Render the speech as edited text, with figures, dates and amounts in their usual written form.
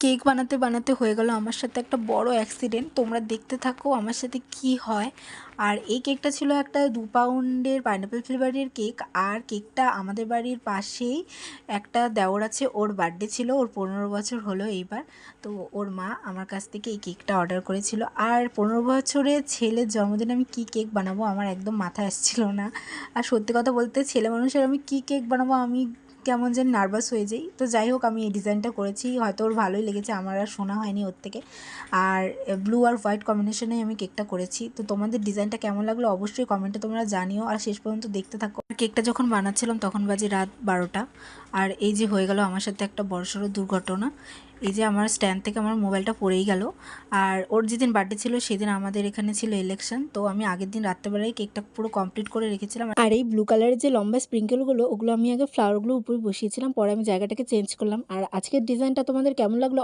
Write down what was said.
Cake বানাতে বানাতে হয়ে গেল আমার সাথে একটা বড় অ্যাক্সিডেন্ট। তোমরা দেখতে থাকো আমার সাথে কি হয়। আর এই কেকটা ছিল একটা 2 পাউন্ডের পাইনাপেল ফ্লেভারের কেক। আর কেকটা আমাদের বাড়ির পাশেই একটা দেওর আছে, ওর বার্থডে ছিল, ওর 15 বছর হলো এইবার। তো ওর মা আমার কাছ থেকে এই কেকটা অর্ডার করেছিল। আর 15 বছরের ছেলের জন্মদিনে আমি কী কেক বানাবো আমার একদম মাথায় আসছিল না। আর সত্যি কথা বলতে ছেলে মানুষের আমি কী কেক বানাবো আমি কেমন যেন নার্ভাস হয়ে যাই। তো যাই হোক আমি এই ডিজাইনটা করেছি, হয়তো ওর ভালোই লেগেছে, আমার আর শোনা হয়নি ওর থেকে। আর ব্লু আর হোয়াইট কম্বিনেশনে আমি কেকটা করেছি। তো তোমাদের ডিজাইনটা কেমন লাগলো অবশ্যই কমেন্টে তোমরা জানিও, আর শেষ পর্যন্ত দেখতে থাকো। কেকটা যখন বানাচ্ছিলাম তখন বাজে রাত 12টা। আর এই যে হয়ে গেল আমার সাথে একটা বড়সড় দুর্ঘটনা। এই যে আমার স্ট্যান্ড থেকে আমার মোবাইলটা পড়েই গেল। আর ওর যেদিন বার্থডে ছিল সেদিন আমাদের এখানে ছিল ইলেকশন, তো আমি আগের দিন রাত্রেবেলায় কেকটা পুরো কমপ্লিট করে রেখেছিলাম। আর এই ব্লু কালারের যে লম্বা স্প্রিঙ্কেলগুলো ওগুলো আমি আগে ফ্লাওয়ারগুলো উপরে বসিয়েছিলাম, পরে আমি জায়গাটাকে চেঞ্জ করলাম। আর আজকের ডিজাইনটা তোমাদের কেমন লাগলো